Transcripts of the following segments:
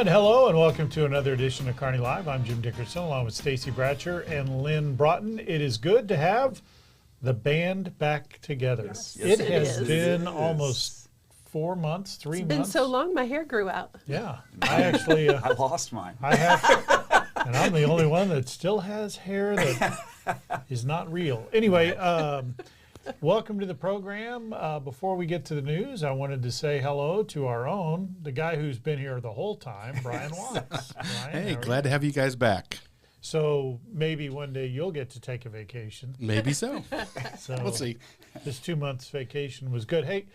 And hello and welcome to another edition of Kearney Live. I'm Jim Dickerson along with Stacy Bratcher and Lynn Broughton. It is good to have the band back together. Yes, it it has is. been almost 4 months, 3 months. It's been so long, my hair grew out. Yeah. I actually... I lost mine. I have, and I'm the only one that still has hair that is not real. Anyway, welcome to the program. Before we get to the news, I wanted to say hello to our own, the guy who's been here the whole time, Brian Watts. Brian, Hey, glad to have you guys back. So maybe one day you'll get to take a vacation. Maybe so. So We'll see. This 2 months vacation was good. Hey,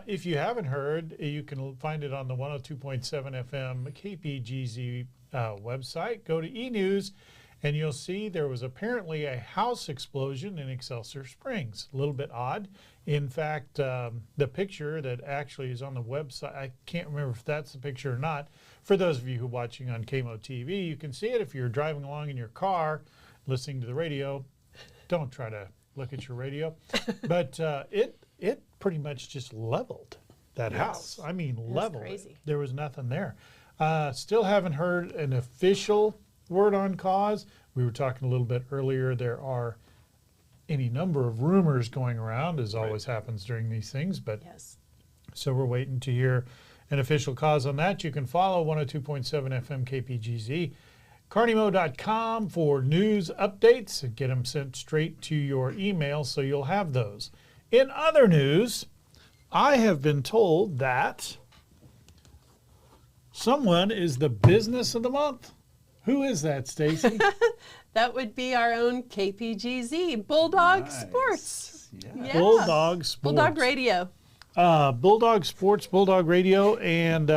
if you haven't heard, you can find it on the 102.7 FM KPGZ website. Go to eNews, and you'll see there was apparently a house explosion in Excelsior Springs. A little bit odd. In fact, the picture that actually is on the website, I can't remember if that's the picture or not. For those of you who are watching on KMO-TV, you can see it if you're driving along in your car, listening to the radio. Don't try to look at your radio. But it pretty much just leveled that house. I mean, leveled. Crazy. There was nothing there. Still haven't heard an official word on cause. We were talking a little bit earlier. There are any number of rumors going around, as always happens during these things. But Yes. so we're waiting to hear an official cause on that. You can follow 102.7 FM KPGZ, KearneyMo.com for news updates and get them sent straight to your email, so you'll have those. In other news, I have been told that someone is the business of the month. Who is that, Stacy? That would be our own KPGZ, Bulldog Nice. Sports. Yeah. Yes. Bulldog Sports. Bulldog Radio. Bulldog Sports, Bulldog Radio, and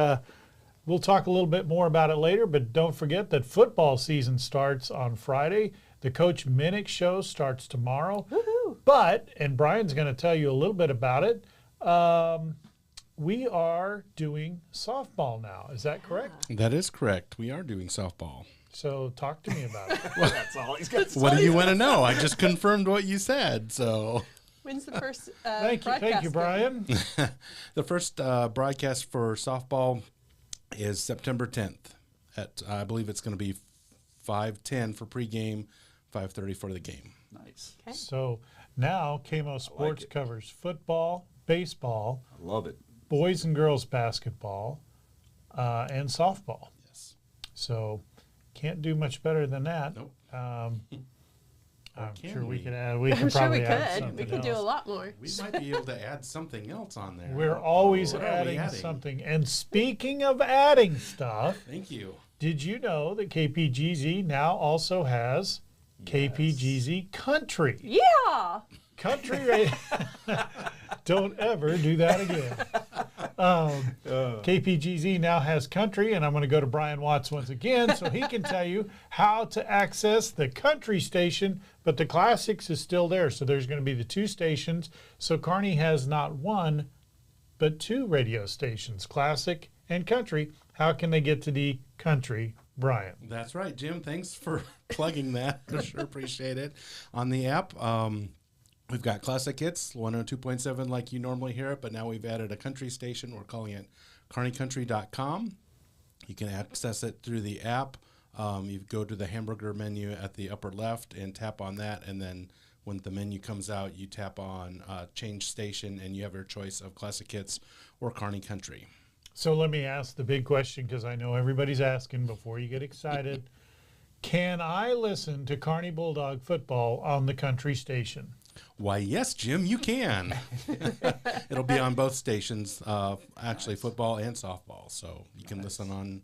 we'll talk a little bit more about it later, but don't forget that football season starts on Friday. The Coach Minnick Show starts tomorrow. Woohoo. But, and Brian's going to tell you a little bit about it, we are doing softball now. Is that correct? That is correct. We are doing softball. So talk to me about it. That's all he's got. What do you want to know? I just confirmed what you said. So When's the first Thank you, broadcast Brian. the first broadcast for softball is September 10th. At I believe it's going to be 5:10 for pregame, 5:30 for the game. Nice. Okay. So now KMO Sports it. covers football, baseball, I love it. boys and girls basketball, and softball. Yes. So can't do much better than that. Nope. I'm can sure we we? could add. We I'm could sure probably we add could. something We could do a else. lot more. We might be able to add something else on there. We're always What are we adding adding? something. And speaking of adding stuff, Thank you. did you know that KPGZ now also has KPGZ Country? Yeah. Country radio. Don't ever do that again. KPGZ now has country, and I'm going to go to Brian Watts once again so he can tell you how to access the country station, but the classics is still there. So there's going to be the two stations. So Kearney has not one, but two radio stations, classic and country. How can they get to the country, Brian? That's right, Jim. Thanks for plugging that. I sure appreciate it. On the app, we've got classic hits, 102.7 like you normally hear it, but now we've added a country station. We're calling it KearneyCountry.com. You can access it through the app. You go to the hamburger menu at the upper left and tap on that, and then when the menu comes out, you tap on change station, and you have your choice of classic hits or Kearney Country. So let me ask the big question, because I know everybody's asking before you get excited. Can I listen to Kearney Bulldog football on the country station? Why, yes, Jim, you can. It'll be on both stations, actually football and softball, so you can listen on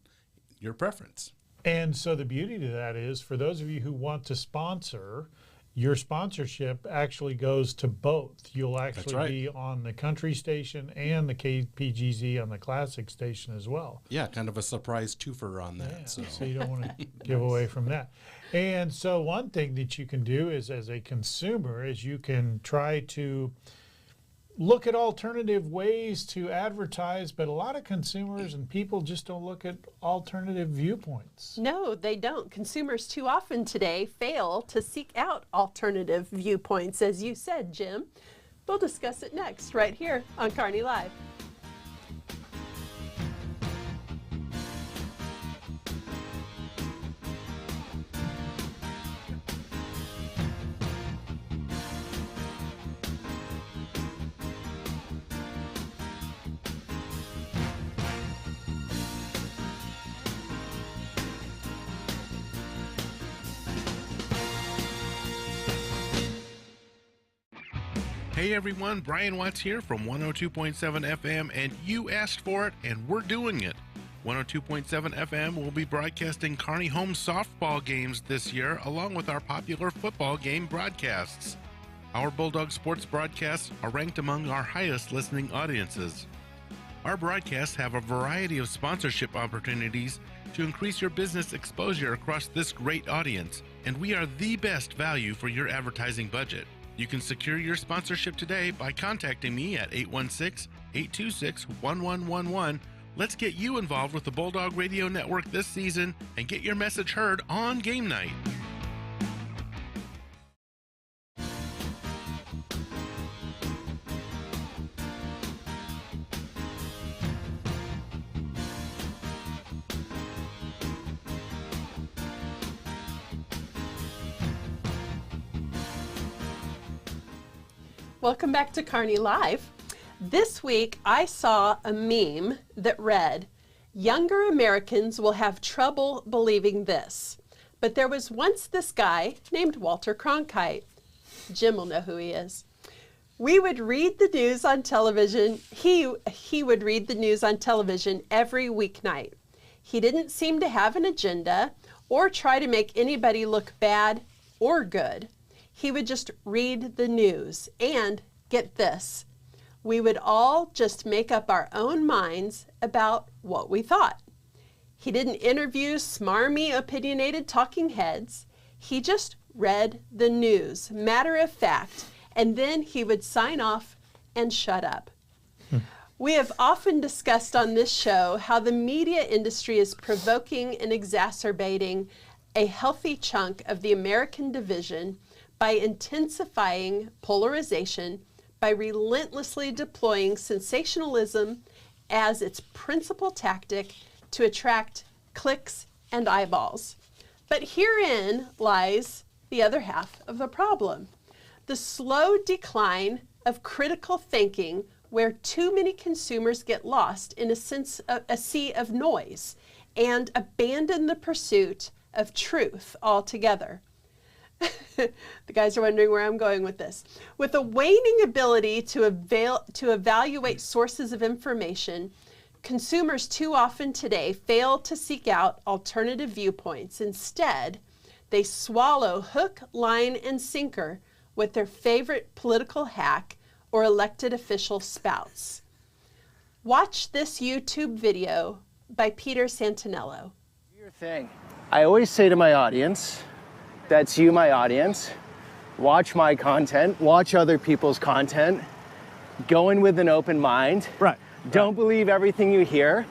your preference. And so the beauty to that is, for those of you who want to sponsor, your sponsorship actually goes to both. You'll actually right. be on the country station and the KPGZ on the classic station as well. Yeah, kind of a surprise twofer on that. Yeah, So so you don't want to give away from that. And so one thing that you can do is, as a consumer, is you can try to look at alternative ways to advertise, but a lot of consumers and people just don't look at alternative viewpoints. No, they don't. Consumers too often today fail to seek out alternative viewpoints, as you said, Jim. We'll discuss it next, right here on Kearney Live. Hey everyone, Brian Watts here from 102.7 FM, and you asked for it, and we're doing it. 102.7 FM will be broadcasting Kearney home softball games this year, along with our popular football game broadcasts. Our Bulldog sports broadcasts are ranked among our highest listening audiences. Our broadcasts have a variety of sponsorship opportunities to increase your business exposure across this great audience, and we are the best value for your advertising budget. You can secure your sponsorship today by contacting me at 816-826-1111. Let's get you involved with the Bulldog Radio Network this season and get your message heard on game night. Welcome back to Kearney Live. This week I saw a meme that read, "Younger Americans will have trouble believing this, but there was once this guy named Walter Cronkite." Jim will know who he is. We would read the news on television. He would read the news on television every weeknight. He didn't seem to have an agenda or try to make anybody look bad or good. He would just read the news, and get this, we would all just make up our own minds about what we thought. He didn't interview smarmy, opinionated talking heads. He just read the news, matter of fact, and then he would sign off and shut up. We have often discussed on this show how the media industry is provoking and exacerbating a healthy chunk of the American division by intensifying polarization, by relentlessly deploying sensationalism as its principal tactic to attract clicks and eyeballs. But herein lies the other half of the problem: the slow decline of critical thinking, where too many consumers get lost in a sea of noise and abandon the pursuit of truth altogether. The guys are wondering where I'm going with this. With a waning ability to evaluate sources of information, consumers too often today fail to seek out alternative viewpoints. Instead, they swallow hook, line, and sinker with their favorite political hack or elected official spouts. Watch this YouTube video by Peter Santinello. Your thing. I always say to my audience, that's you, my audience, watch my content, watch other people's content, go in with an open mind. Right. Don't believe everything you hear.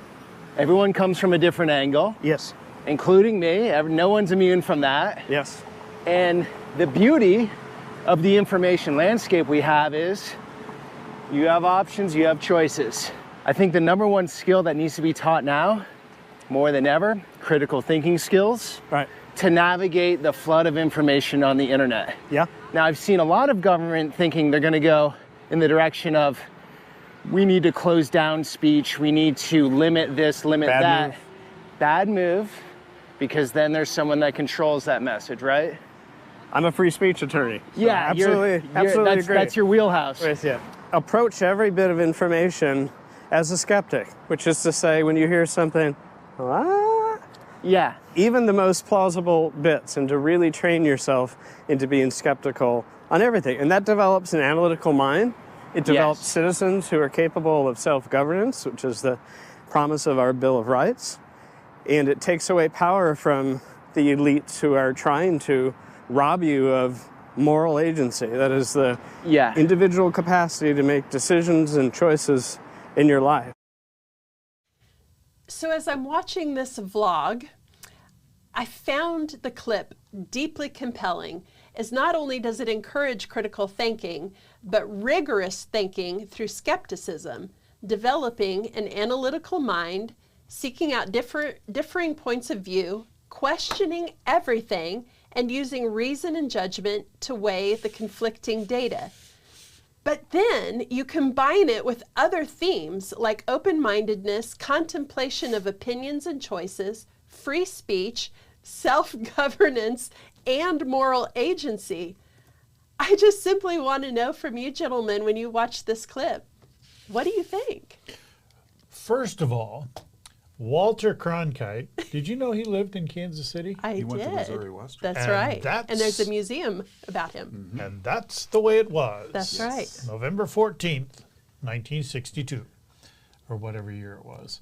Everyone comes from a different angle. Yes. Including me. No one's immune from that. Yes. And the beauty of the information landscape we have is you have options, you have choices. I think the number one skill that needs to be taught now, more than ever, critical thinking skills. Right. To navigate the flood of information on the internet. Yeah. Now, I've seen a lot of government thinking they're going to go in the direction of, we need to close down speech, we need to limit this, limit that. Move. Bad move, because then there's someone that controls that message, right? I'm a free speech attorney. So Yeah, absolutely agree. That's your wheelhouse. With you. Approach every bit of information as a skeptic, which is to say, when you hear something, Yeah. even the most plausible bits, and to really train yourself into being skeptical on everything. And that develops an analytical mind. It develops citizens who are capable of self-governance, which is the promise of our Bill of Rights. And it takes away power from the elites who are trying to rob you of moral agency. That is the individual capacity to make decisions and choices in your life. So as I'm watching this vlog, I found the clip deeply compelling, as not only does it encourage critical thinking, but rigorous thinking through skepticism, developing an analytical mind, seeking out differing points of view, questioning everything, and using reason and judgment to weigh the conflicting data. But then you combine it with other themes like open-mindedness, contemplation of opinions and choices, free speech, self-governance, and moral agency. I just simply want to know from you gentlemen, when you watch this clip, what do you think? First of all, Walter Cronkite, did you know he lived in Kansas City? I He did. went to Missouri Western. That's And right. And there's a museum about him. And that's the way it was. That's right. November 14th, 1962, or whatever year it was.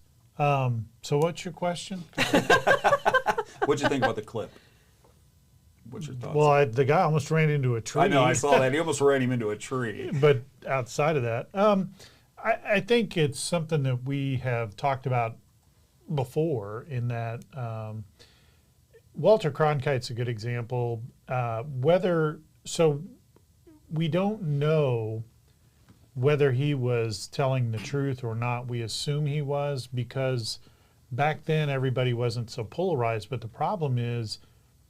So what's your question? What'd you think about the clip? What's your thoughts? Well, the guy almost ran into a tree. I know, I saw that. He almost ran him into a tree. But outside of that, I think it's something that we have talked about before in that Walter Cronkite's a good example. So we don't know whether he was telling the truth or not. We assume he was because back then everybody wasn't so polarized. But the problem is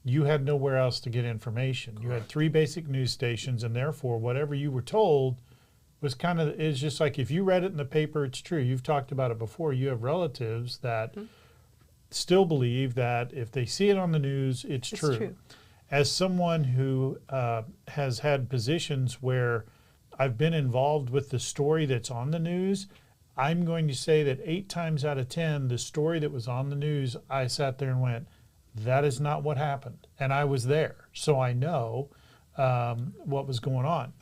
you had nowhere else to get information. Correct. You had 3 basic news stations, and therefore whatever you were told was is just like if you read it in the paper, it's true. You've talked about it before. You have relatives that still believe that if they see it on the news, it's true. As someone who has had positions where I've been involved with the story that's on the news, I'm going to say that 8 times out of 10, the story that was on the news, I sat there and went, that is not what happened. And I was there, so I know what was going on.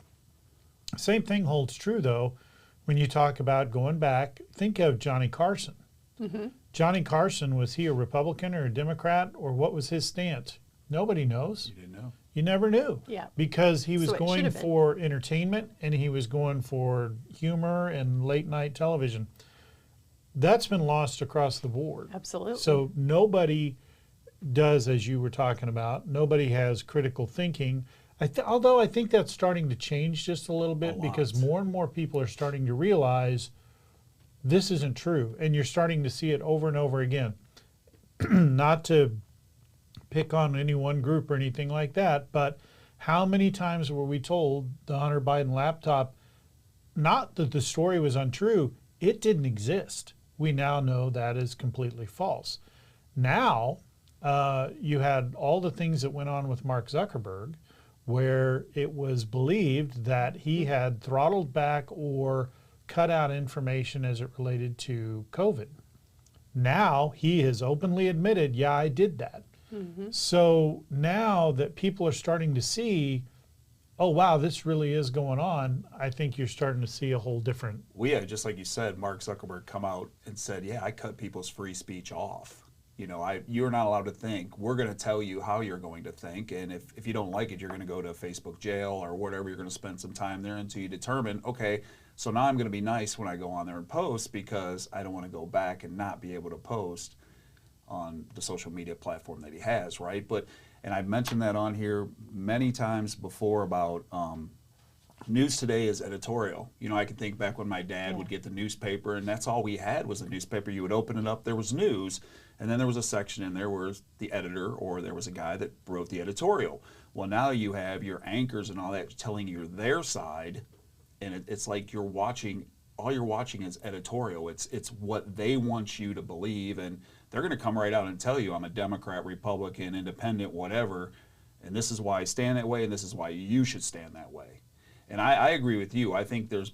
Same thing holds true, though, when you talk about going back. Think of Johnny Carson. Mm-hmm. Johnny Carson, was he a Republican or a Democrat, or what was his stance? Nobody knows. You didn't know. You never knew. Yeah. Because he was So it going should have been. for entertainment and he was going for humor and late night television. That's been lost across the board. Absolutely. So nobody does, as you were talking about, nobody has critical thinking. Although I think that's starting to change just a little bit because more and more people are starting to realize this isn't true. And you're starting to see it over and over again. Not to pick on any one group or anything like that, but how many times were we told the Hunter Biden laptop, not that the story was untrue, it didn't exist. We now know that is completely false. Now, you had all the things that went on with Mark Zuckerberg, where it was believed that he had throttled back or cut out information as it related to COVID. Now he has openly admitted, yeah, I did that. Mm-hmm. So now that people are starting to see, oh, wow, this really is going on, I think you're starting to see a whole different... Well, yeah, just like you said, Mark Zuckerberg come out and said, yeah, I cut people's free speech off. You know, you're not allowed to think. We're going to tell you how you're going to think. And if you don't like it, you're going to go to Facebook jail or whatever. You're going to spend some time there until you determine, okay, so now I'm going to be nice when I go on there and post because I don't want to go back and not be able to post on the social media platform that he has, right? And I've mentioned that on here many times before about news today is editorial. You know, I can think back when my dad would get the newspaper and that's all we had was a newspaper. You would open it up, there was news, and then there was a section in there where the editor or there was a guy that wrote the editorial. Well, now you have your anchors and all that telling you their side, and it's like you're watching, all you're watching is editorial. It's what they want you to believe, and they're going to come right out and tell you, I'm a Democrat, Republican, independent, whatever, and this is why I stand that way, and this is why you should stand that way. And I agree with you. I think there's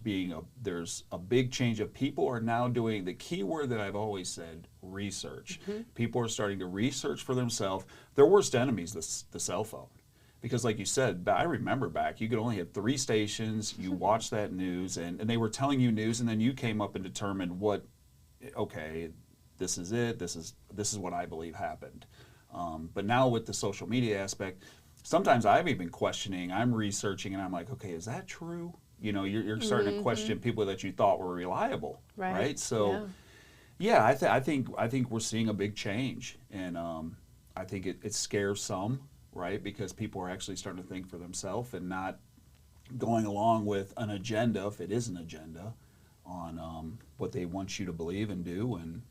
a big change of people are now doing the key word that I've always said, research. Mm-hmm. People are starting to research for themselves. Their worst enemy is the cell phone. Because like you said, I remember back, you could only have 3 stations, you watched that news, and they were telling you news, and then you came up and determined what, okay, this is it, this is what I believe happened. But now with the social media aspect, sometimes I'm even questioning, I'm researching, and I'm like, okay, is that true? You know, you're starting to question people that you thought were reliable, right? So, yeah, I think we're seeing a big change, and I think it scares some, right? Because people are actually starting to think for themselves and not going along with an agenda, if it is an agenda, on what they want you to believe and do and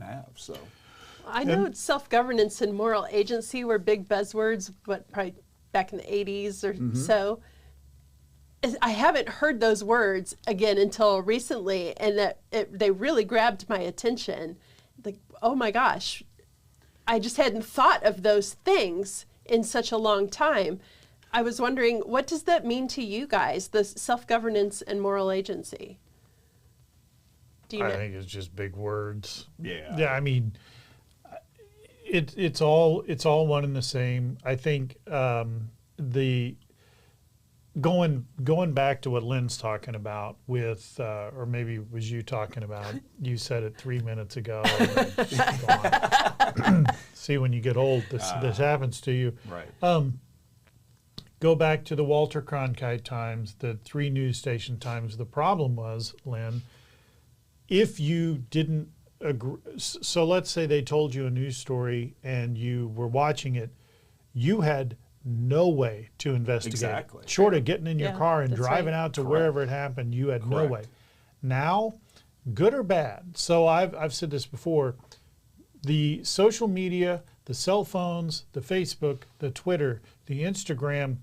have. So. I know self-governance and moral agency were big buzzwords, but probably back in the 80s or so. I haven't heard those words again until recently, and they really grabbed my attention. Like, oh my gosh, I just hadn't thought of those things in such a long time. I was wondering, what does that mean to you guys, the self-governance and moral agency? Do you I know? think it's just big words. Yeah. Yeah, I mean, it's all one and the same. I think the going back to what Lynn's talking about with, or maybe it was you talking about. You said it 3 minutes ago. See, when you get old, this happens to you. Right. Go back to the Walter Cronkite times, the 3 news station times. The problem was, Lynn, if you didn't agree, so let's say they told you a news story and you were watching it, you had no way to investigate. Exactly. Short of getting in your Yeah, car and that's driving right. out to Correct. wherever it happened, you had no Correct. way. Now, good or bad, so I've said this before, the social media, the cell phones, the Facebook, the Twitter, the Instagram,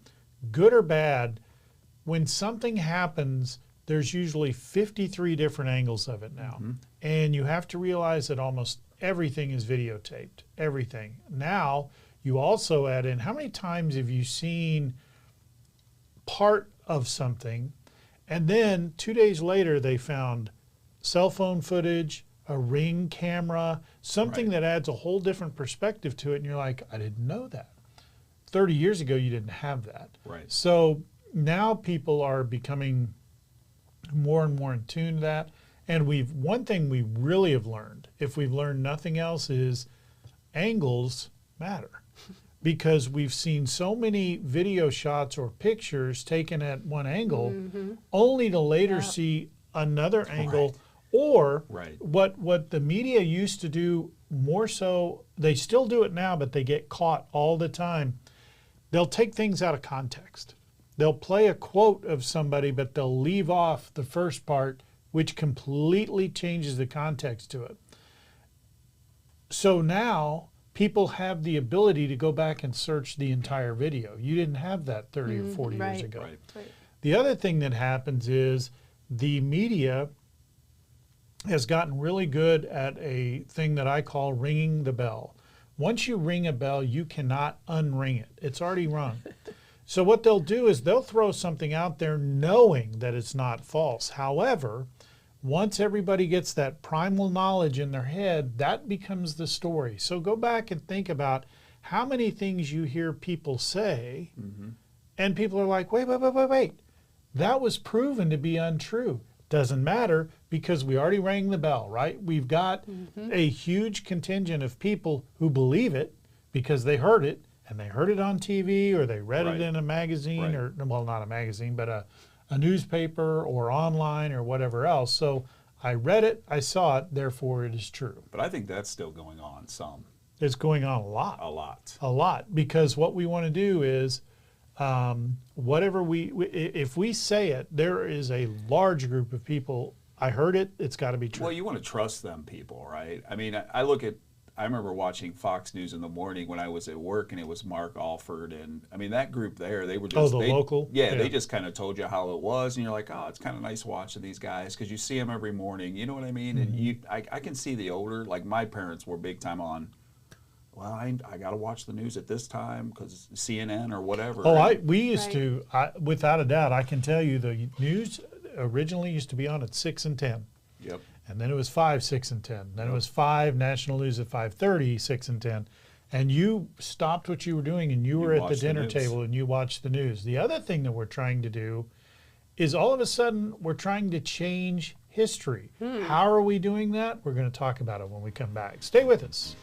good or bad, when something happens, there's usually 53 different angles of it now. And you have to realize that almost everything is videotaped, everything. Now, you also add in, how many times have you seen part of something, and then 2 days later they found cell phone footage, a Ring camera, something Right. that adds a whole different perspective to it, and you're like, I didn't know that. 30 years ago, you didn't have that. Right. So now people are becoming more and more in tune to that. And one thing we really have learned, if we've learned nothing else, is angles matter. Because we've seen so many video shots or pictures taken at one angle, only to later see another angle. Or Right. what the media used to do more so, they still do it now, but they get caught all the time. They'll take things out of context. They'll play a quote of somebody, but they'll leave off the first part, which completely changes the context to it. So now people have the ability to go back and search the entire video. You didn't have that 30 or 40 years right. ago. Right. Right. The other thing that happens is the media has gotten really good at a thing that I call ringing the bell. Once you ring a bell, you cannot unring it. It's already rung. So what they'll do is they'll throw something out there knowing that it's not false. However, once everybody gets that primal knowledge in their head, that becomes the story. So go back and think about how many things you hear people say, and people are like, wait. That was proven to be untrue. Doesn't matter because we already rang the bell, right? We've got a huge contingent of people who believe it because they heard it, and they heard it on TV or they read Right. it in a magazine Right. or, well, not a magazine, but a newspaper or online or whatever else. So I read it, I saw it, therefore it is true. But I think that's still going on some. It's going on a lot. A lot. Because what we want to do is whatever if we say it, there is a large group of people, I heard it, it's got to be true. Well, you want to trust them people, right? I mean, I remember watching Fox News in the morning when I was at work, and it was Mark Alford, and I mean that group there, they were just local? Yeah, Yeah. they just kind of told you how it was, and you're like, oh, it's kind of nice watching these guys because you see them every morning, you know what I mean? And I can see the older, like my parents were big time on. Well, I got to watch the news at this time because CNN or whatever. We used Right. to, without a doubt, I can tell you the news originally used to be on at 6 and 10. Yep. And then it was 5, 6, and 10. Then it was 5, national news at 5:30, 6 and 10. And you stopped what you were doing and you were at the watched the dinner news. table and you watched the news. The other thing that we're trying to do is all of a sudden we're trying to change history. How are we doing that? We're going to talk about it when we come back. Stay with us.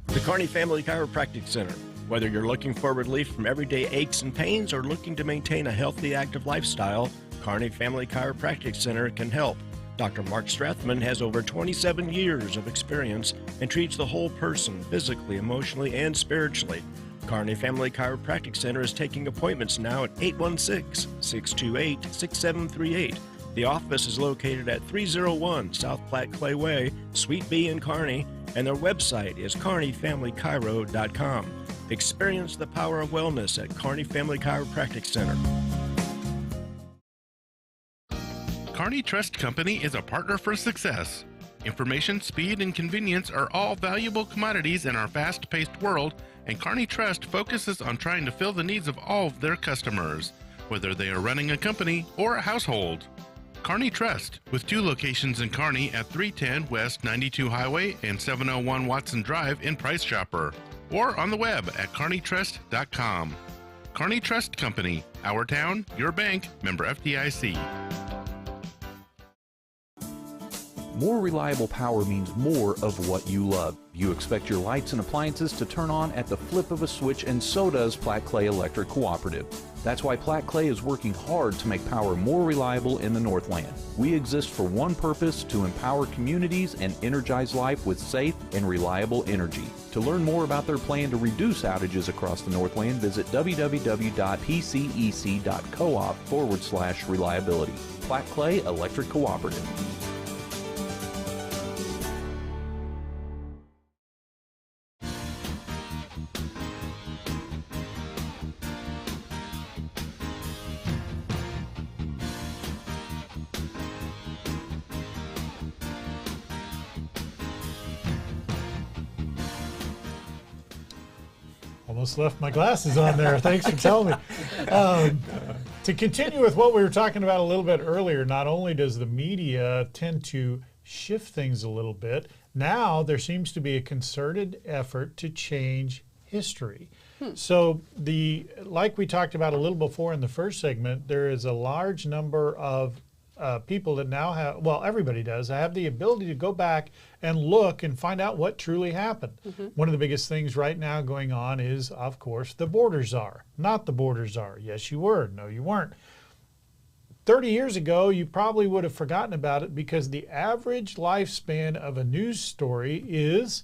The Kearney Family Chiropractic Center. Whether you're looking for relief from everyday aches and pains or looking to maintain a healthy, active lifestyle, Kearney Family Chiropractic Center can help. Dr. Mark Strathman has over 27 years of experience and treats the whole person physically, emotionally, and spiritually. Kearney Family Chiropractic Center is taking appointments now at 816-628-6738. The office is located at 301 South Platte Clay Way, Suite B in Kearney, and their website is kearneyfamilychiro.com. Experience the power of wellness at Kearney Family Chiropractic Center. Kearney Trust Company is a partner for success. Information, speed, and convenience are all valuable commodities in our fast-paced world, and Kearney Trust focuses on trying to fill the needs of all of their customers, whether they are running a company or a household. Kearney Trust, with 2 locations in Kearney at 310 West 92 Highway and 701 Watson Drive in Price Chopper, or on the web at kearneytrust.com. Kearney Trust Company, our town, your bank, member FDIC. More reliable power means more of what you love. You expect your lights and appliances to turn on at the flip of a switch, and so does Platte Clay Electric Cooperative. That's why Platte Clay is working hard to make power more reliable in the Northland. We exist for one purpose: to empower communities and energize life with safe and reliable energy. To learn more about their plan to reduce outages across the Northland, visit www.pcec.coop/reliability. Platte Clay Electric Cooperative. Almost left my glasses on there. Thanks for telling me. To continue with what we were talking about a little bit earlier, not only does the media tend to shift things a little bit, now there seems to be a concerted effort to change history. So like we talked about a little before in the first segment, there is a large number of people that now have, well, everybody does, have the ability to go back and look and find out what truly happened. One of the biggest things right now going on is, of course, the border czar. Not the border czar. Yes, you were. No, you weren't. 30 years ago, you probably would have forgotten about it, because the average lifespan of a news story is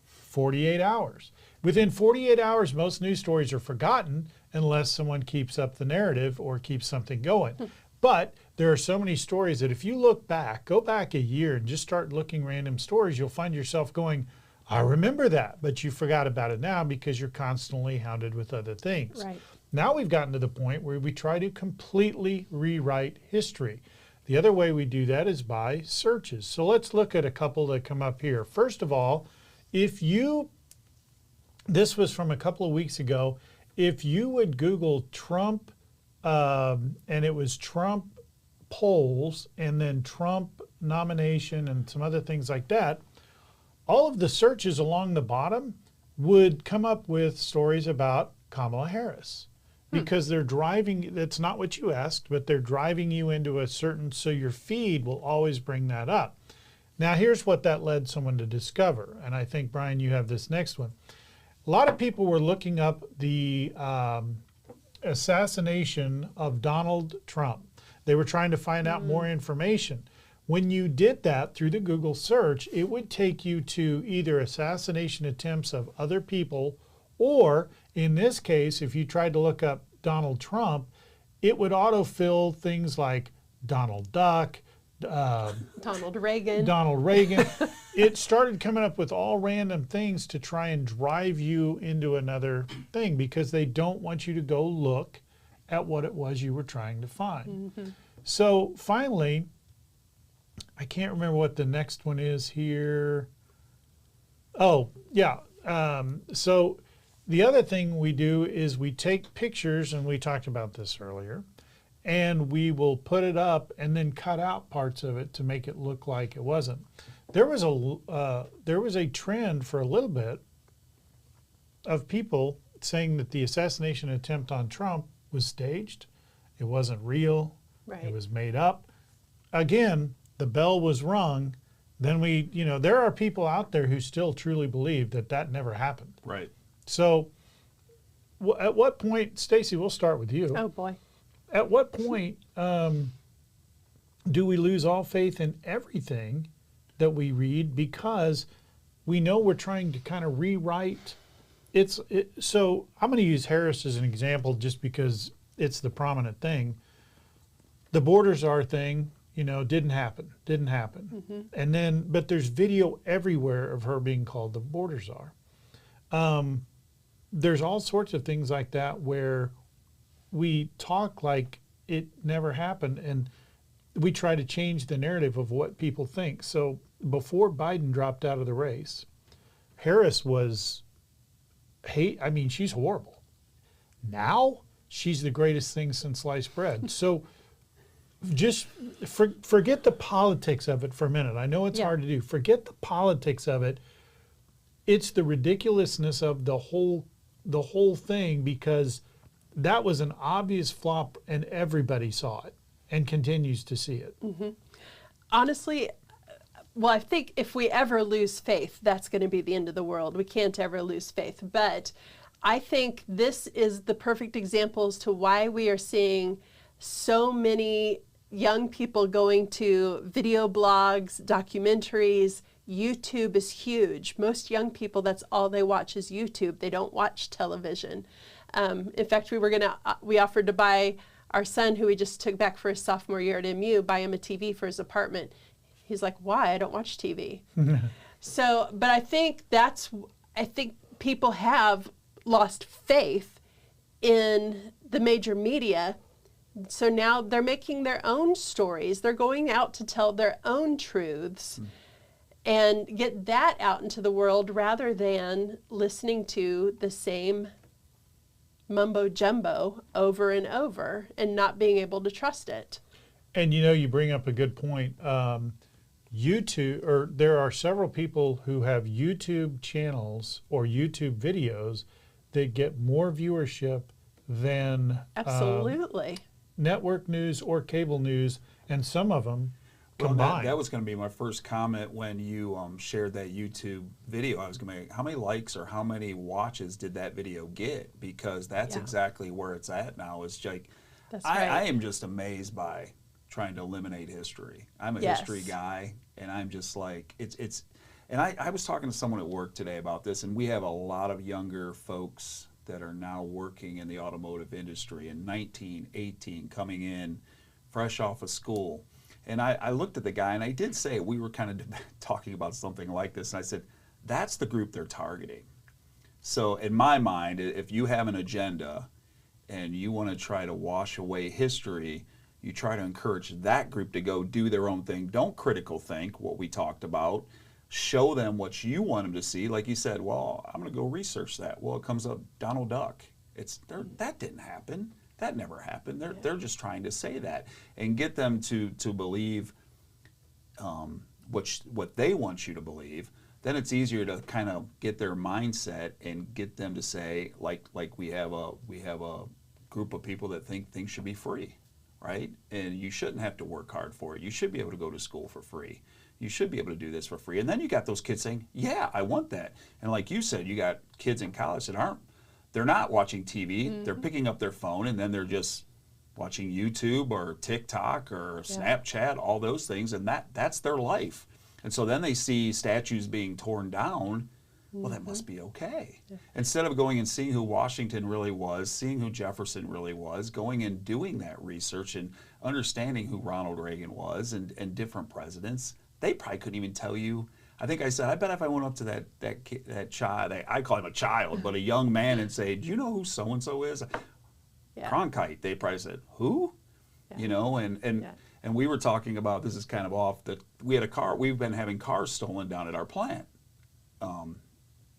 48 hours. Within 48 hours, most news stories are forgotten unless someone keeps up the narrative or keeps something going. But there are so many stories that if you look back, go back a year and just start looking random stories, you'll find yourself going, I remember that, but you forgot about it now because you're constantly hounded with other things. Right. Now we've gotten to the point where we try to completely rewrite history. The other way we do that is by searches. So let's look at a couple that come up here. First of all, this was from a couple of weeks ago, if you would Google Trump, and it was Trump polls and then Trump nomination and some other things like that, all of the searches along the bottom would come up with stories about Kamala Harris, because they're driving, that's not what you asked, but they're driving you into a certain, so your feed will always bring that up. Now here's what that led someone to discover, and I think, Brian, you have this next one. A lot of people were looking up the assassination of Donald Trump. They were trying to find out more information. When you did that through the Google search, it would take you to either assassination attempts of other people, or in this case, if you tried to look up Donald Trump, it would autofill things like Donald Duck, Donald Reagan. It started coming up with all random things to try and drive you into another thing, because they don't want you to go look at what it was you were trying to find. So finally, I can't remember what the next one is here. Oh, yeah. So the other thing we do is we take pictures, and we talked about this earlier, and we will put it up and then cut out parts of it to make it look like it wasn't. There was a trend for a little bit of people saying that the assassination attempt on Trump was staged. It wasn't real. Right. It was made up. Again, the bell was rung. Then there are people out there who still truly believe that that never happened. Right. So at what point, Stacy, we'll start with you. Oh, boy. At what point do we lose all faith in everything that we read, because we know we're trying to kind of rewrite So I'm going to use Harris as an example just because it's the prominent thing. The border czar thing, didn't happen. And then, but there's video everywhere of her being called the border czar. There's all sorts of things like that where we talk like it never happened, and we try to change the narrative of what people think. So before Biden dropped out of the race, Harris was she's horrible. Now she's the greatest thing since sliced bread. So just forget the politics of it for a minute. I know it's hard to do. Forget the politics of it. It's the ridiculousness of the whole thing, because that was an obvious flop and everybody saw it and continues to see it. Mm-hmm. Honestly, well, I think if we ever lose faith, that's going to be the end of the world. We can't ever lose faith. But I think this is the perfect example as to why we are seeing so many young people going to video blogs, documentaries. YouTube is huge. Most young people, that's all they watch is YouTube. They don't watch television. In fact, we offered to buy our son, who we just took back for his sophomore year at MU, buy him a TV for his apartment. He's like, why? I don't watch TV. So, but I think people have lost faith in the major media. So now they're making their own stories. They're going out to tell their own truths and get that out into the world, rather than listening to the same mumbo jumbo over and over and not being able to trust it. And you bring up a good point. YouTube, or there are several people who have YouTube channels or YouTube videos that get more viewership than absolutely network news or cable news, and some of them combined. That was going to be my first comment when you shared that YouTube video. I was going to how many likes or how many watches did that video get? Because that's exactly where it's at now. It's like, I am just amazed by trying to eliminate history. I'm a history guy, and I'm just like, it's and I was talking to someone at work today about this, and we have a lot of younger folks that are now working in the automotive industry, and 19, 18, coming in fresh off of school. And I looked at the guy, and I did say, we were kind of talking about something like this, and I said, that's the group they're targeting. So in my mind, if you have an agenda and you want to try to wash away history, you try to encourage that group to go do their own thing. Don't critical think what we talked about. Show them what you want them to see. Like you said, well, I'm going to go research that. Well, it comes up Donald Duck. That didn't happen. That never happened. They're just trying to say that and get them to believe what they want you to believe. Then it's easier to kind of get their mindset and get them to say, like we have a group of people that think things should be free, right? And you shouldn't have to work hard for it. You should be able to go to school for free. You should be able to do this for free. And then you got those kids saying, yeah, I want that. And like you said, you got kids in college that they're not watching TV. Mm-hmm. They're picking up their phone, and then they're just watching YouTube or TikTok or Snapchat, all those things, and that's their life. And so then they see statues being torn down. Well, that must be okay. Yeah. Instead of going and seeing who Washington really was, seeing who Jefferson really was, going and doing that research and understanding who Ronald Reagan was and different presidents, they probably couldn't even tell you. I think I said, I bet if I went up to that child, I call him a child, but a young man, and say, do you know who so-and-so is? Yeah. Cronkite. They probably said, who? Yeah. And we were talking about, this is kind of off, that we had a car, we've been having cars stolen down at our plant.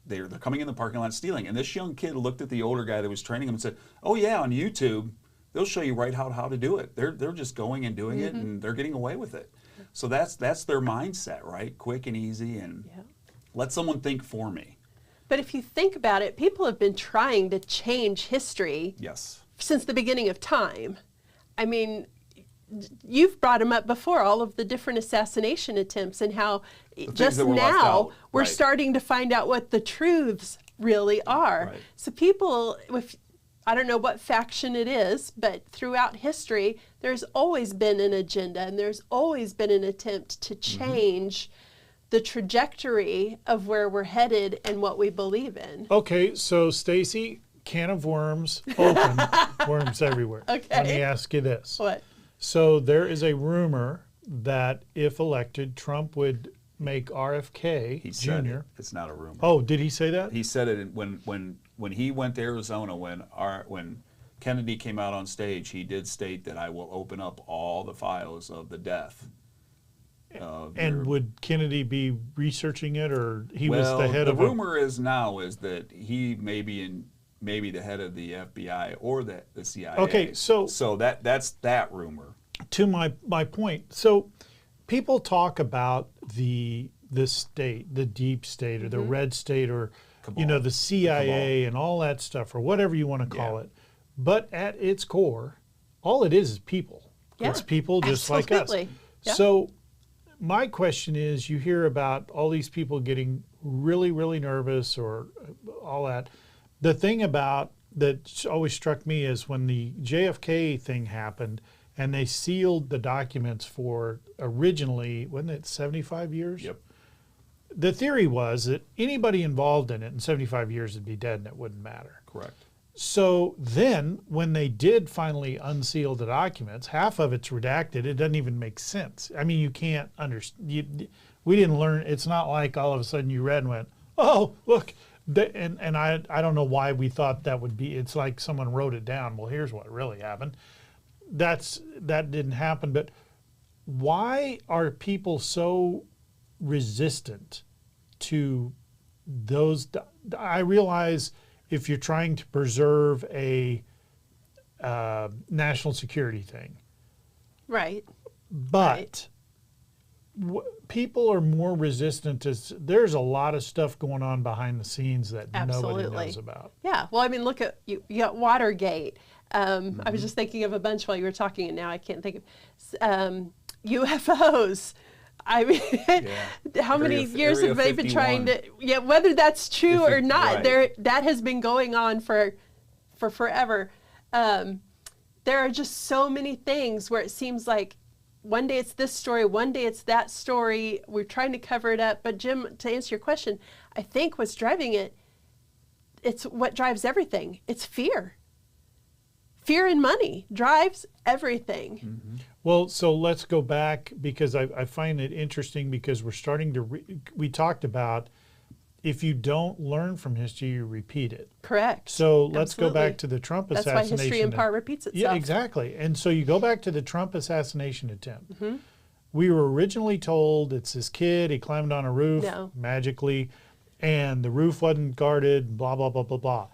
They're coming in the parking lot stealing. And this young kid looked at the older guy that was training him and said, oh yeah, on YouTube, they'll show you right how to do it. They're just going and doing it, and they're getting away with it. So that's their mindset, right? Quick and easy, and let someone think for me. But if you think about it, people have been trying to change history since the beginning of time. I mean, you've brought them up before, all of the different assassination attempts and how just now we're starting to find out what the truths really are. Right. So people, I don't know what faction it is, but throughout history, there's always been an agenda, and there's always been an attempt to change the trajectory of where we're headed and what we believe in. Okay, so Stacy, can of worms open, worms everywhere. Okay. Let me ask you this. What? So there is a rumor that if elected, Trump would make RFK He said Jr. it. It's not a rumor. Oh, did he say that? He said it when he went to Arizona when Kennedy came out on stage. He did state that I will open up all the files of the death. And would Kennedy be researching it, or he was the head of? The rumor is that he may be maybe the head of the FBI or the CIA. Okay, so that's that rumor. To my point, so people talk about the state, the deep state, or the red state, or Cabal. the CIA and all that stuff, or whatever you want to call it. But at its core, all it is people. Yeah, it's people just like us. absolutely. Yeah. So my question is, you hear about all these people getting really, really nervous or all that. The thing about that always struck me is when the JFK thing happened and they sealed the documents for originally, wasn't it 75 years? Yep. The theory was that anybody involved in it in 75 years would be dead and it wouldn't matter. Correct. So then when they did finally unseal the documents, half of it's redacted. It doesn't even make sense. I mean, you can't understand. We didn't learn. It's not like all of a sudden you read and went, oh, look. And I don't know why we thought that would be. It's like someone wrote it down. Well, here's what really happened. That didn't happen. But why are people so resistant to those? I realize if you're trying to preserve a national security thing. Right. But people are more resistant to, there's a lot of stuff going on behind the scenes that Absolutely. nobody knows about. Yeah. Well, I mean, look at, you got Watergate. I was just thinking of a bunch while you were talking, and now I can't think of UFOs. I mean, how many years have they been trying to? Yeah, whether that's true or not, that has been going on for forever. There are just so many things where it seems like one day it's this story, one day it's that story. We're trying to cover it up. But Jim, to answer your question, I think what's driving it, it's what drives everything. It's fear. Fear and money drives everything. Mm-hmm. Well, so let's go back, because I find it interesting, because we're starting to, we talked about if you don't learn from history, you repeat it. Correct. So let's go back to the Trump assassination. That's why history in part repeats itself. Yeah, exactly. And so you go back to the Trump assassination attempt. Mm-hmm. We were originally told it's this kid, he climbed on a roof magically, and the roof wasn't guarded, blah, blah, blah, blah, blah.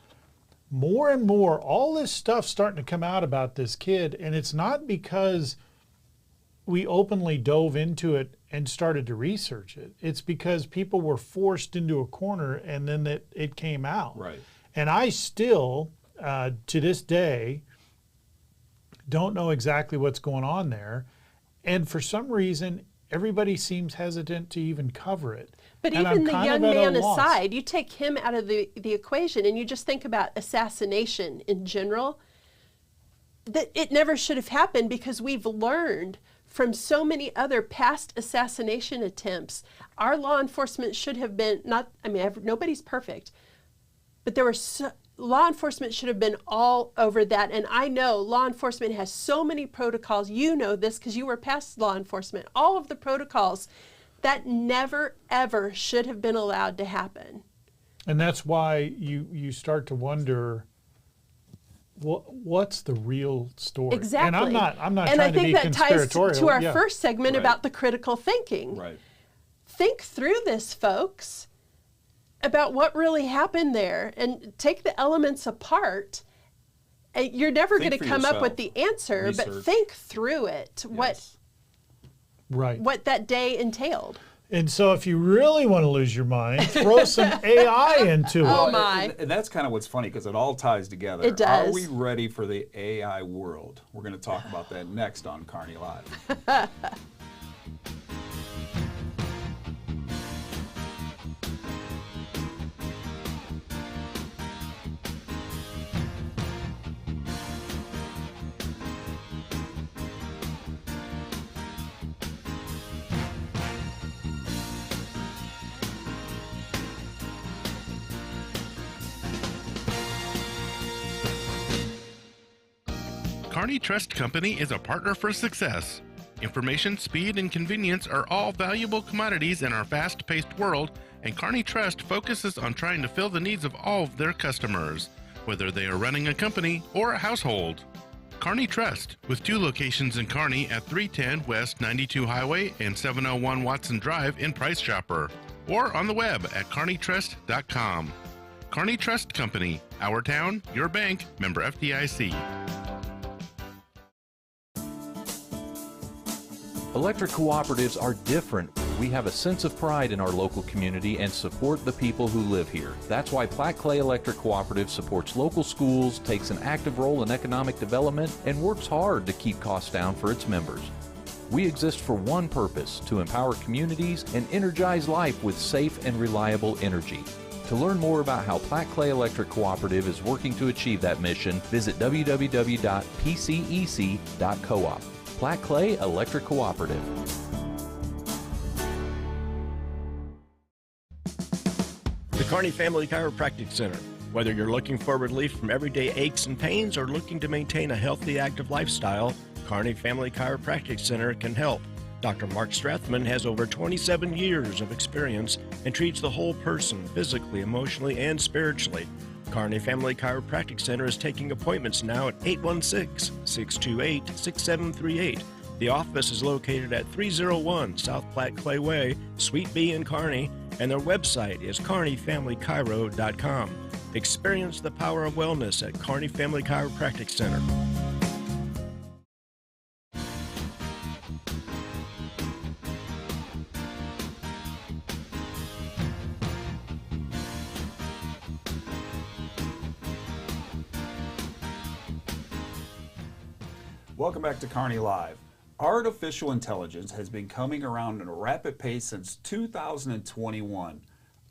More and more, all this stuff starting to come out about this kid, and it's not because we openly dove into it and started to research it. It's because people were forced into a corner, and then it came out. Right. And I still, to this day, don't know exactly what's going on there. And for some reason, everybody seems hesitant to even cover it. But and even the young man aside, you take him out of the equation and you just think about assassination in general, that it never should have happened, because we've learned from so many other past assassination attempts. Our law enforcement should have been, nobody's perfect, but there were law enforcement should have been all over that. And I know law enforcement has so many protocols. You know this because you were past law enforcement. All of the protocols that never, ever should have been allowed to happen. And that's why you start to wonder, what's the real story? Exactly. And I'm not and trying I think to be that ties conspiratorial. to our first segment about the critical thinking. Right. Think through this, folks, about what really happened there, and take the elements apart. And you're never going to come up with the answer, but think through it. Yes. What that day entailed. And so if you really want to lose your mind, throw some AI into it. Oh my. And that's kind of what's funny, because it all ties together. It does. Are we ready for the AI world? We're going to talk about that next on Kearney Live. Kearney Trust Company is a partner for success. Information, speed, and convenience are all valuable commodities in our fast-paced world, and Kearney Trust focuses on trying to fill the needs of all of their customers, whether they are running a company or a household. Kearney Trust, with 2 locations in Kearney at 310 West 92 Highway and 701 Watson Drive in Price Chopper, or on the web at kearneytrust.com. Kearney Trust Company, our town, your bank, member FDIC. Electric cooperatives are different. We have a sense of pride in our local community and support the people who live here. That's why Platte Clay Electric Cooperative supports local schools, takes an active role in economic development, and works hard to keep costs down for its members. We exist for one purpose, to empower communities and energize life with safe and reliable energy. To learn more about how Platte Clay Electric Cooperative is working to achieve that mission, visit www.pcec.coop. Platte Clay Electric Cooperative. The Kearney Family Chiropractic Center. Whether you're looking for relief from everyday aches and pains or looking to maintain a healthy, active lifestyle, Kearney Family Chiropractic Center can help. Dr. Mark Strathman has over 27 years of experience and treats the whole person physically, emotionally, and spiritually. Kearney Family Chiropractic Center is taking appointments now at 816-628-6738. The office is located at 301 South Platte Clay Way, Suite B in Kearney, and their website is kearneyfamilychiro.com. Experience the power of wellness at Kearney Family Chiropractic Center. Welcome back to Kearney Live. Artificial intelligence has been coming around at a rapid pace since 2021.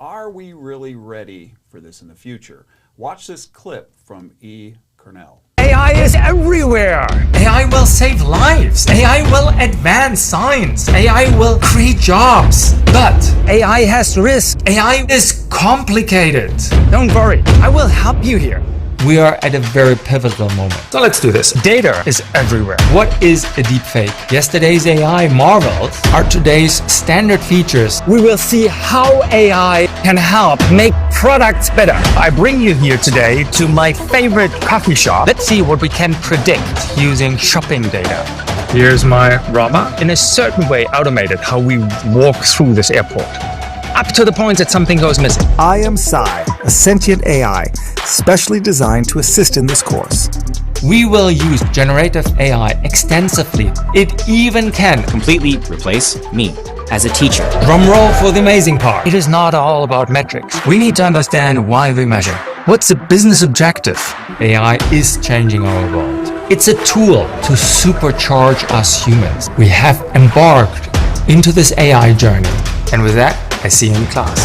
Are we really ready for this in the future? Watch this clip from E. Kearney. AI is everywhere. AI will save lives. AI will advance science. AI will create jobs. But AI has risk. AI is complicated. Don't worry, I will help you here. We are at a very pivotal moment. So let's do this. Data is everywhere. What is a deepfake? Yesterday's AI marvels are today's standard features. We will see how AI can help make products better. I bring you here today to my favorite coffee shop. Let's see what we can predict using shopping data. Here's my robot. In a certain way automated how we walk through this airport. Up to the point that something goes missing. I am Sai, a sentient AI, specially designed to assist in this course. We will use generative AI extensively. It even can completely replace me as a teacher. Drum roll for the amazing part. It is not all about metrics. We need to understand why we measure. What's the business objective? AI is changing our world. It's a tool to supercharge us humans. We have embarked into this AI journey. And with that, I see you in class.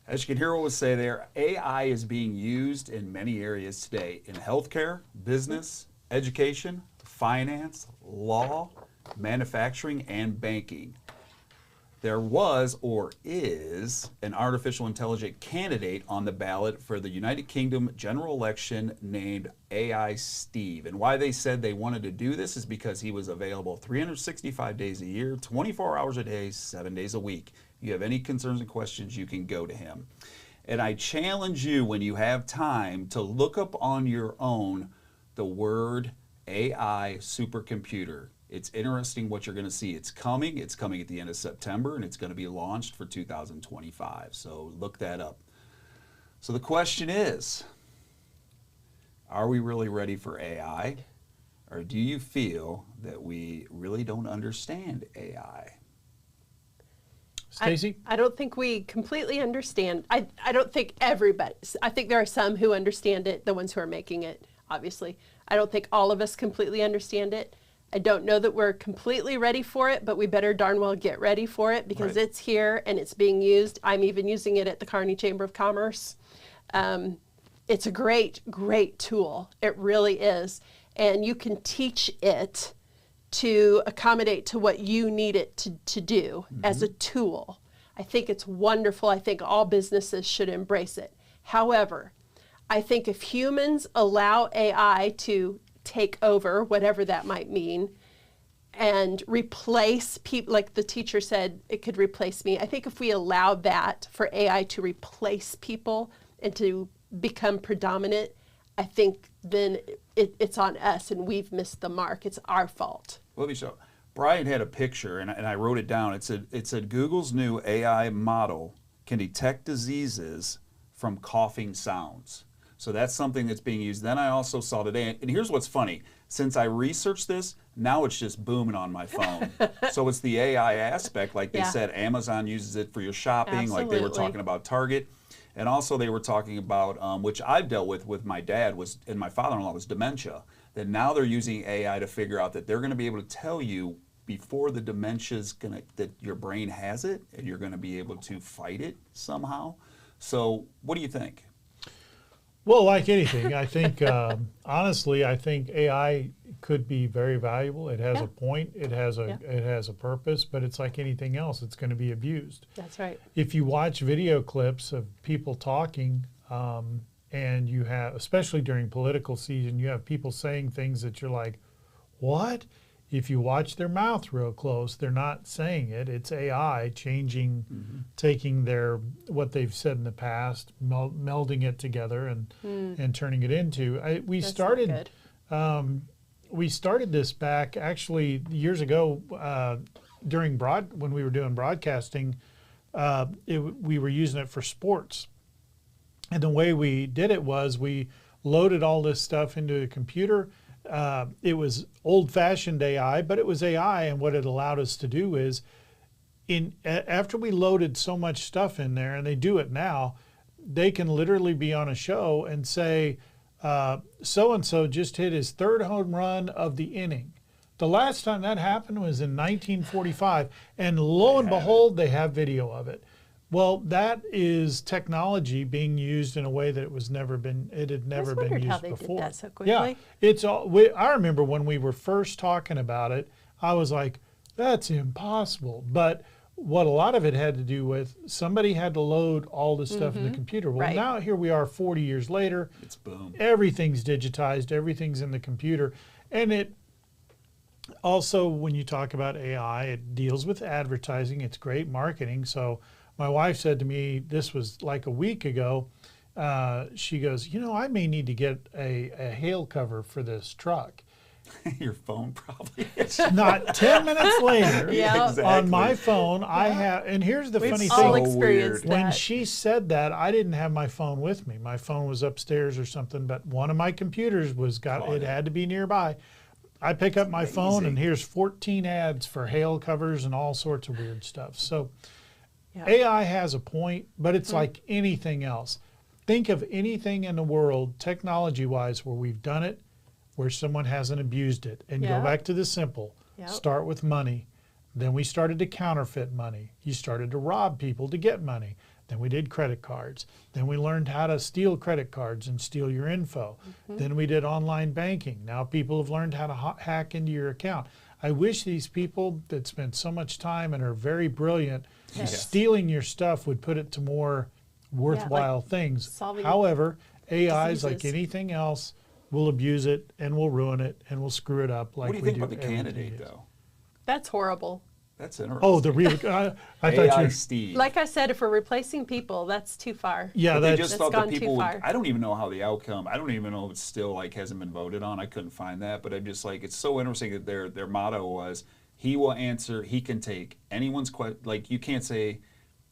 As you can hear what was say there, AI is being used in many areas today in healthcare, business, education, finance, law, manufacturing, and banking. There was or is an artificial intelligence candidate on the ballot for the United Kingdom general election named AI Steve. And why they said they wanted to do this is because he was available 365 days a year, 24 hours a day, 7 days a week. If you have any concerns and questions, you can go to him. And I challenge you, when you have time, to look up on your own the word AI supercomputer. It's interesting what you're going to see. It's coming at the end of September, and it's going to be launched for 2025. So look that up. So the question is, are we really ready for AI? Or do you feel that we really don't understand AI? Stacy? I don't think we completely understand. I don't think everybody. I think there are some who understand it, the ones who are making it, obviously. I don't think all of us completely understand it. I don't know that we're completely ready for it, but we better darn well get ready for it because it's here and it's being used. I'm even using it at the Kearney Chamber of Commerce. It's a great, great tool. It really is. And you can teach it to accommodate to what you need it to do as a tool. I think it's wonderful. I think all businesses should embrace it. However, I think if humans allow AI to take over, whatever that might mean, and replace people, like the teacher said, it could replace me. I think if we allow that for AI to replace people and to become predominant, I think then it's on us and we've missed the mark. It's our fault. Let me show. Brian had a picture, and I wrote it down. It said Google's new AI model can detect diseases from coughing sounds. So that's something that's being used. Then I also saw today, and here's what's funny. Since I researched this, now it's just booming on my phone. So it's the AI aspect. Like they said, Amazon uses it for your shopping. Absolutely. Like they were talking about Target. And also they were talking about, which I've dealt with my dad and my father-in-law, was dementia. That now they're using AI to figure out that they're going to be able to tell you before the dementia's that your brain has it, and you're going to be able to fight it somehow. So what do you think? Well, like anything, I think, honestly, I think AI could be very valuable. It has a point, it has a purpose, but it's like anything else, it's going to be abused. That's right. If you watch video clips of people talking, and you have, especially during political season, you have people saying things that you're like, what? If you watch their mouth real close, they're not saying it. It's AI changing, taking what they've said in the past, melding it together, and turning it into. We started this back actually years ago during when we were doing broadcasting. We were using it for sports, and the way we did it was we loaded all this stuff into a computer. It was old-fashioned AI, but it was AI, and what it allowed us to do is, after we loaded so much stuff in there, and they do it now, they can literally be on a show and say, so-and-so just hit his 3rd home run of the inning. The last time that happened was in 1945, and lo and behold, they have video of it. Well, that is technology being used in a way that it had never been used how they before. Did that so quickly. Yeah, it's all. I remember when we were first talking about it, I was like, "That's impossible." But what a lot of it had to do with, somebody had to load all the stuff in the computer. Well, now here we are, 40 years later. It's boom. Everything's digitized. Everything's in the computer, and it. Also, when you talk about AI, it deals with advertising. It's great marketing. So my wife said to me, this was like a week ago, she goes, I may need to get a hail cover for this truck. Your phone probably. Not 10 minutes later, Exactly. on my phone, I have, and here's the funny all thing. experienced that. When she said that, I didn't have my phone with me. My phone was upstairs or something, but one of my computers it had to be nearby. I pick up my phone, and here's 14 ads for hail covers and all sorts of weird stuff. So AI has a point, but it's like anything else. Think of anything in the world, technology-wise, where we've done it, where someone hasn't abused it. And go back to the simple. Start with money. Then we started to counterfeit money. You started to rob people to get money. Then we did credit cards. Then we learned how to steal credit cards and steal your info. Then we did online banking. Now people have learned how to hack into your account. I wish these people that spend so much time and are very brilliant stealing your stuff would put it to more worthwhile things. However, AIs, like anything else, will abuse it and will ruin it and will screw it up like we do. What do you think about the candidate, though? That's horrible. That's interesting. Oh, the real I thought you. Steve. Like I said, if we're replacing people, that's too far. Yeah, they just thought that people would. I don't even know how the outcome. I don't even know if it's still hasn't been voted on. I couldn't find that, but I'm just it's so interesting that their motto was, he will answer. He can take anyone's question. You can't say,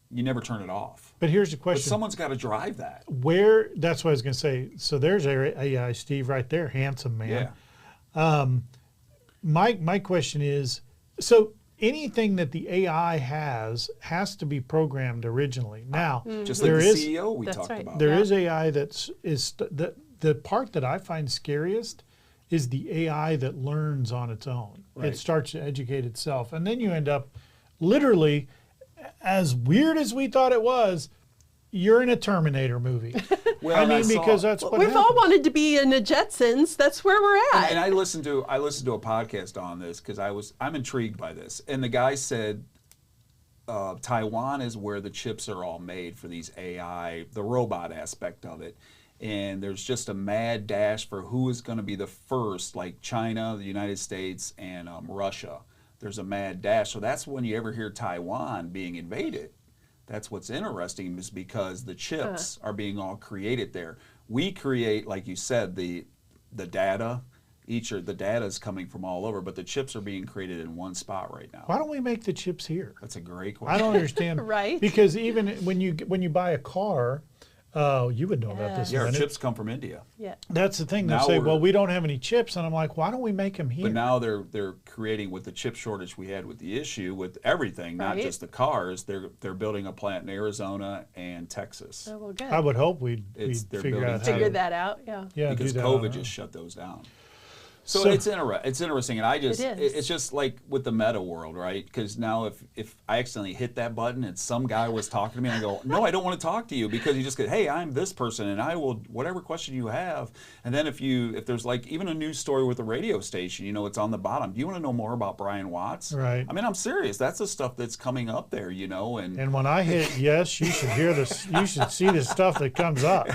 you never turn it off. But here's the question: but someone's got to drive that. That's what I was going to say. So there's AI Steve right there, handsome man. Yeah. My question is, so anything that the AI has to be programmed originally. Now, just like the CEO we talked about. There is AI the part that I find scariest is the AI that learns on its own. Right. It starts to educate itself, and then you end up literally, as weird as we thought it was, you're in a Terminator movie. Well, because that's what we've all wanted to be in the Jetsons. That's where we're at. And I listened to a podcast on this because I'm intrigued by this. And the guy said Taiwan is where the chips are all made for these AI, the robot aspect of it. and there's just a mad dash for who is going to be the first, like China, the United States, and Russia. There's a mad dash. So that's when you ever hear Taiwan being invaded. That's what's interesting, is because the chips are being all created there. We create, like you said, the data. The data is coming from all over, but the chips are being created in one spot right now. Why don't we make the chips here? That's a great question. I don't understand. Right. Because even when you buy a car, you would know about this. Yeah, our chips come from India. Yeah. That's the thing. They Now say, well, we don't have any chips, and I'm like, why don't we make them here? But now they're creating, with the chip shortage we had with the issue with everything, not Right. just the cars. They're building a plant in Arizona and Texas. Oh, well, good. I would hope we'd They're figure out how Figure to, that out, yeah. because do that COVID on our just own. shut those down. So it's interesting, and it's just like with the meta world, right? Because now if I accidentally hit that button and some guy was talking to me, and I go, no, I don't want to talk to you, because you just go, hey, I'm this person, and I will, whatever question you have. And then if there's like even a news story with a radio station, it's on the bottom. Do you want to know more about Brian Watts? Right. I mean, I'm serious. That's the stuff that's coming up there, And when I hit yes, you should hear this. You should see the stuff that comes up.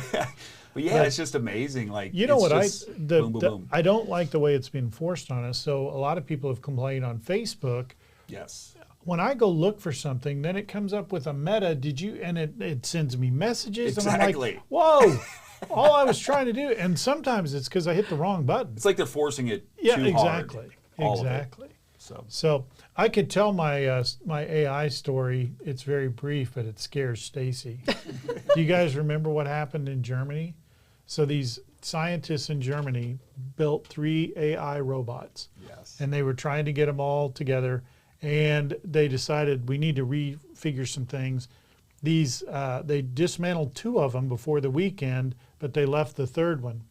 But yeah, it's just amazing. Like, you know what boom, boom, boom. I don't like the way it's been forced on us. So a lot of people have complained on Facebook. Yes. When I go look for something, then it comes up with a meta. And it sends me messages, and I'm like, whoa! All I was trying to do, and sometimes it's because I hit the wrong button. It's like they're forcing it. Yeah, too exactly, hard, exactly. So I could tell my my AI story. It's very brief, but it scares Stacy. Do you guys remember what happened in Germany? So these scientists in Germany built 3 AI robots. Yes. And they were trying to get them all together, and they decided we need to refigure some things. They dismantled 2 of them before the weekend, but they left the third one.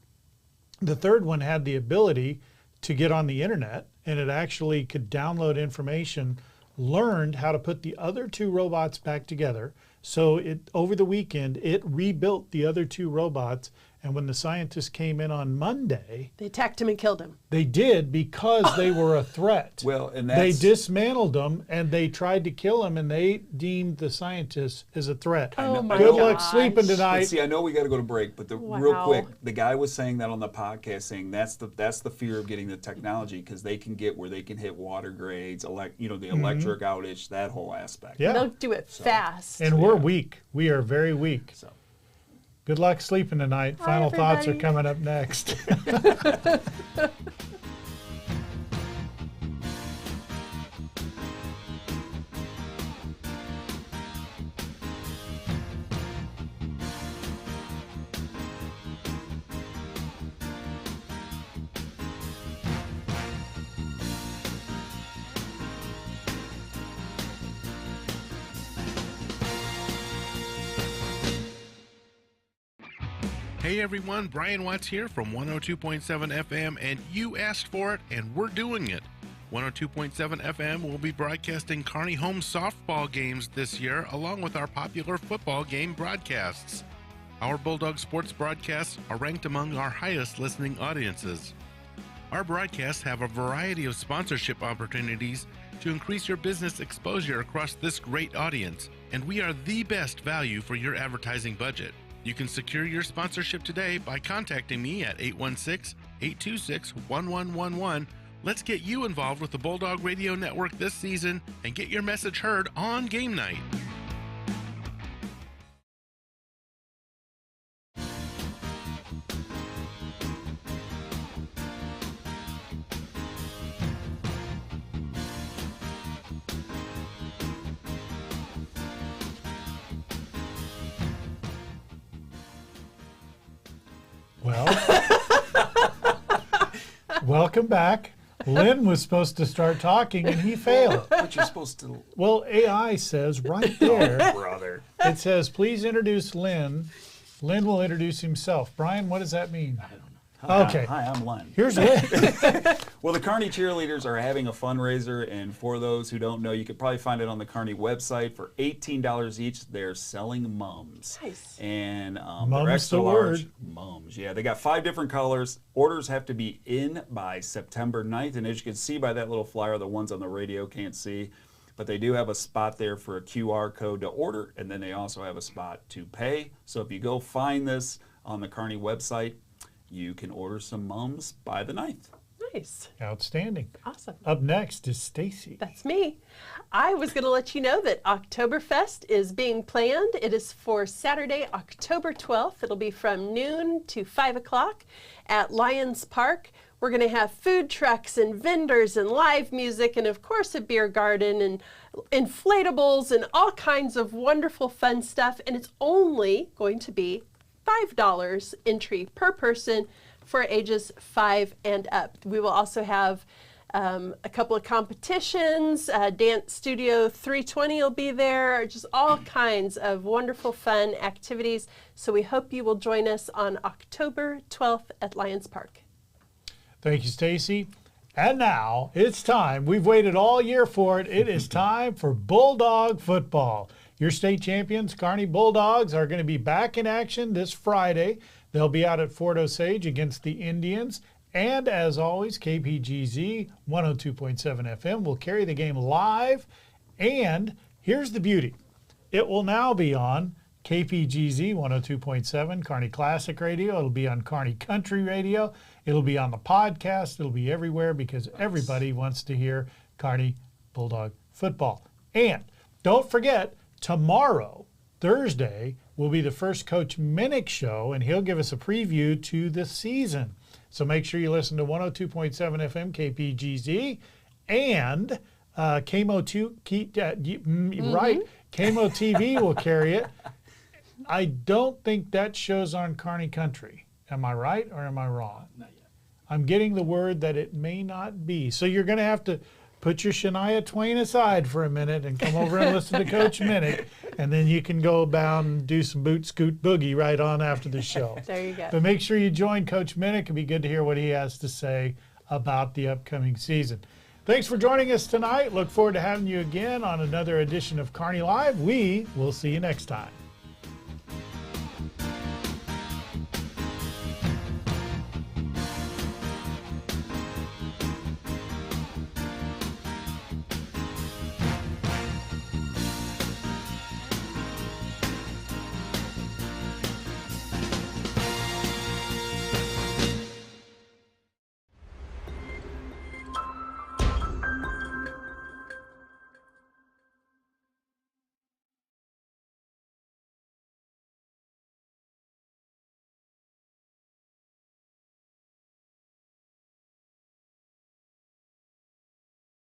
The third one had the ability to get on the internet, and it actually could download information, learned how to put the other 2 robots back together. So over the weekend, it rebuilt the other 2 robots. And when the scientists came in on Monday, they attacked him and killed him. They did, because they were a threat. Well, and they dismantled them, and they tried to kill them, and they deemed the scientists as a threat. Oh my Good gosh. luck sleeping tonight. But see, I know we got to go to break, but real quick, the guy was saying that on the podcast, saying that's the fear of getting the technology, because they can get where they can hit water grades, the electric outage, that whole aspect. Yeah. They'll do it fast. And we're weak. We are very weak. So. Good luck sleeping tonight. Final thoughts are coming up next. Hey everyone, Brian Watts here from 102.7 FM, and you asked for it, and we're doing it. 102.7 FM will be broadcasting Kearney home softball games this year, along with our popular football game broadcasts. Our Bulldog sports broadcasts are ranked among our highest listening audiences. Our broadcasts have a variety of sponsorship opportunities to increase your business exposure across this great audience, and we are the best value for your advertising budget. You can secure your sponsorship today by contacting me at 816-826-1111. Let's get you involved with the Bulldog Radio Network this season and get your message heard on game night. Well, welcome back. Lynn was supposed to start talking, and he failed. But you're supposed to. Well, AI says right there, Oh, brother. It says, please introduce Lynn. Lynn will introduce himself. Brian, what does that mean? I don't know. Okay. Hi, I'm Len. Here's Lynn. Well, the Kearney cheerleaders are having a fundraiser, and for those who don't know, you could probably find it on the Kearney website. For $18 each, they're selling mums. Nice. And Mum's they're extra the large word. mums. Yeah, they got 5 different colors. Orders have to be in by September 9th, and as you can see by that little flyer, the ones on the radio can't see, but they do have a spot there for a QR code to order, and then they also have a spot to pay. So if you go find this, on the Kearney website. You can order some mums by the 9th. Nice. Outstanding. Awesome. Up next is Stacy. That's me. I was going to let you know that Oktoberfest is being planned. It is for Saturday, October 12th. It'll be from noon to 5 o'clock at Lions Park. We're going to have food trucks and vendors and live music and, of course, a beer garden and inflatables and all kinds of wonderful fun stuff. And it's only going to be $5 entry per person for ages 5 and up. We will also have a couple of competitions. Dance Studio 320 will be there. Just all kinds of wonderful fun activities. So we hope you will join us on October 12th at Lions Park. Thank you, Stacy. And now it's time. We've waited all year for it. It is time for Bulldog football. Your state champions, Kearney Bulldogs, are going to be back in action this Friday. They'll be out at Fort Osage against the Indians. And as always, KPGZ 102.7 FM will carry the game live. And here's the beauty. It will now be on KPGZ 102.7, Kearney Classic Radio. It'll be on Kearney Country Radio. It'll be on the podcast. It'll be everywhere because everybody wants to hear Kearney Bulldog football. And don't forget, tomorrow, Thursday, will be the first Coach Minnick show, and he'll give us a preview to the season. So make sure you listen to 102.7 FM KPGZ and KMO-2, right, KMO-TV will carry it. I don't think that show's on Kearney Country. Am I right or am I wrong? Not yet. I'm getting the word that it may not be. So you're going to have to put your Shania Twain aside for a minute and come over and listen to Coach Minnick, and then you can go down and do some boot scoot boogie right on after the show. There you go. But make sure you join Coach Minnick. It'd be good to hear what he has to say about the upcoming season. Thanks for joining us tonight. Look forward to having you again on another edition of Kearney Live. We will see you next time.